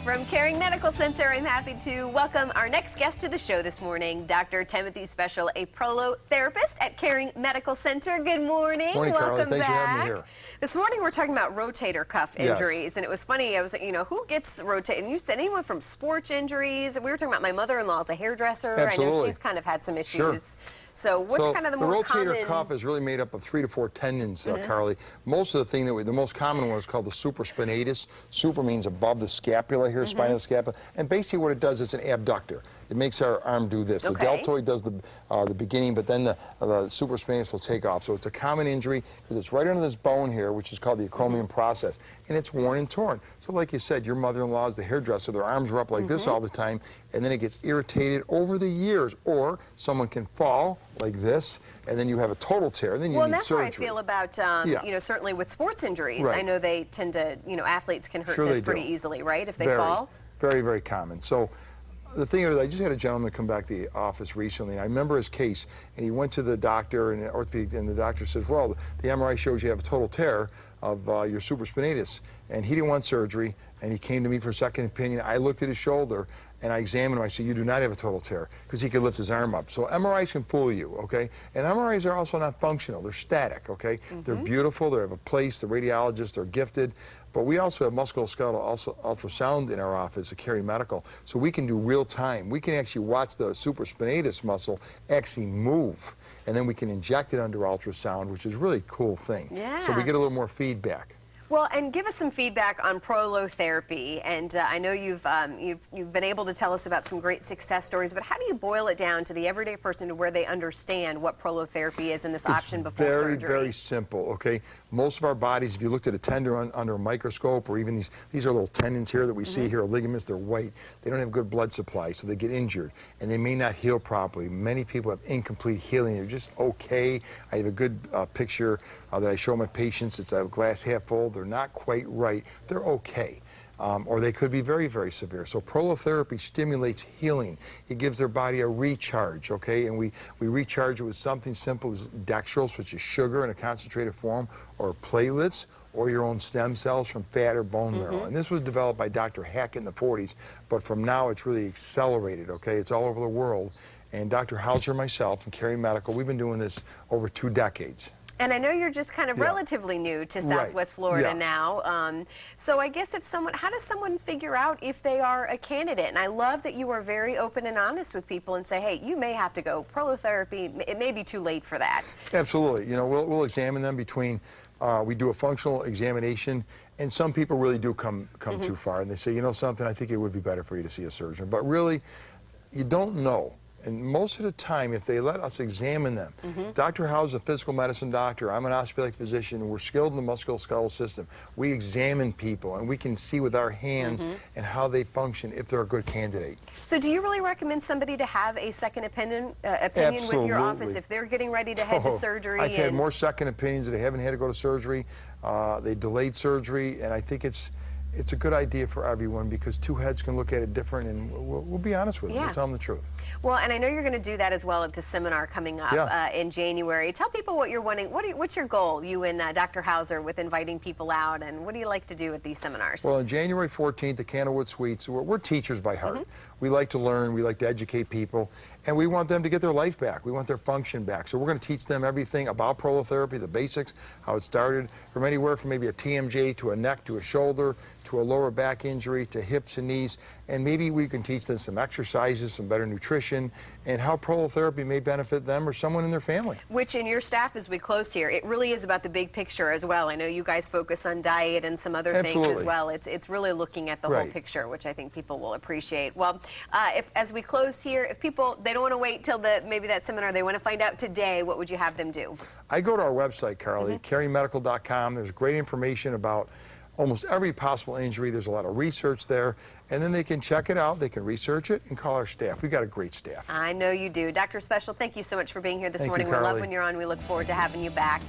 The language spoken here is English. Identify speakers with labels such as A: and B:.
A: From Caring Medical Center, I'm happy to welcome our next guest to the show this morning, Dr. Timothy Special, a prolotherapist at Caring Medical Center. Good morning.
B: Morning, Carly.
A: Welcome
B: Thanks
A: back.
B: for having me here.
A: This morning we're talking about rotator cuff injuries, and it was funny. I was, who gets rotator? And you said anyone from sports injuries. We were talking about my mother-in-law as a hairdresser.
B: Absolutely.
A: I know she's kind of had some issues.
B: Sure.
A: So what's kind of the more common?
B: The rotator cuff is really made up of 3 to 4 tendons, Carly. Most of the most common one is called the supraspinatus. Super means above the scapula here, spine of the scapula. And basically what it does is an abductor. It makes our arm do this. The deltoid does the beginning, but then the supraspinatus will take off. So it's a common injury because it's right under this bone here, which is called the acromion process, and it's worn and torn. So like you said, your mother-in-law is the hairdresser. Their arms are up like this all the time, and then it gets irritated over the years. Or someone can fall like this, and then you have a total tear, and then you need
A: that's
B: surgery.
A: How I feel about, certainly with sports injuries.
B: Right.
A: I know they tend to, athletes can hurt this pretty easily, right, if they fall?
B: Very, very common. So the thing is, I just had a gentleman come back to the office recently, and I remember his case, and he went to the doctor, and the doctor says, well, the MRI shows you have a total tear of your supraspinatus, and he didn't want surgery, and he came to me for a second opinion. I looked at his shoulder, and I examined him. I said, you do not have a total tear, because he could lift his arm up. So MRIs can fool you, okay? And MRIs are also not functional. They're static, okay? They're beautiful. They have a place. The radiologists are gifted. But we also have musculoskeletal ultrasound in our office at Caring Medical, so we can do real time. We can actually watch the supraspinatus muscle actually move, and then we can inject it under ultrasound, which is really a cool thing.
A: Yeah.
B: So we get a little more feedback.
A: Well, and give us some feedback on prolotherapy. And I know you've been able to tell us about some great success stories, but how do you boil it down to the everyday person to where they understand what prolotherapy is and this option before surgery?
B: Very, very simple, okay? Most of our bodies, if you looked at a tendon under a microscope, or even these are little tendons here that we see here, ligaments, they're white. They don't have good blood supply, so they get injured, and they may not heal properly. Many people have incomplete healing. They're just okay. I have a good picture that I show my patients. It's a glass half full. They're not quite right. They're okay. Or they could be very, very severe. So prolotherapy stimulates healing. It gives their body a recharge, okay? And we recharge it with something simple as dextrose, which is sugar in a concentrated form, or platelets, or your own stem cells from fat or bone marrow. And this was developed by Dr. Hackett in the 40s, but from now it's really accelerated, okay? It's all over the world. And Dr. Hauser and myself from Caring Medical, we've been doing this over 2 decades.
A: And I know you're just kind of relatively new to Southwest Florida now. So I guess how does someone figure out if they are a candidate? And I love that you are very open and honest with people and say, hey, you may have to go prolotherapy. It may be too late for that.
B: Absolutely. We'll examine them between, we do a functional examination, and some people really do come too far. And they say, you know something, I think it would be better for you to see a surgeon. But really, you don't know. And most of the time, if they let us examine them, Dr. Howe's a physical medicine doctor, I'm an orthopedic physician, and we're skilled in the musculoskeletal system. We examine people, and we can see with our hands and how they function if they're a good candidate.
A: So do you really recommend somebody to have a second opinion with your office if they're getting ready to head to surgery?
B: I've had more second opinions that they haven't had to go to surgery. They delayed surgery, and I think it's a good idea for everyone because 2 heads can look at it different, and we'll be honest with them. We'll tell them the truth.
A: Well, and I know you're going to do that as well at the seminar coming up in January. Tell people what you're wanting. What's your goal, you and Dr. Hauser, with inviting people out, and what do you like to do at these seminars? Well,
B: on January 14th at Candlewood Suites, we're teachers by heart. We like to learn, we like to educate people, and we want them to get their life back. We want their function back. So we're going to teach them everything about prolotherapy, the basics, how it started, from anywhere from maybe a TMJ to a neck to a shoulder to a lower back injury to hips and knees, and maybe we can teach them some exercises, some better nutrition, and how prolotherapy may benefit them or someone in their family.
A: Which in your staff, as we close here, it really is about the big picture as well. I know you guys focus on diet and some other things as well. It's really looking at the whole picture, which I think people will appreciate. Well, as we close here, if people, they don't want to wait till maybe that seminar, they want to find out today, what would you have them do?
B: I go to our website, Carly, caringmedical.com. There's great information about almost every possible injury. There's a lot of research there, and then they can check it out, they can research it, and call our staff. We've got a great staff.
A: I know you do. Dr. Special, thank you so much for being here this morning. We love when you're on. We look forward to having you back.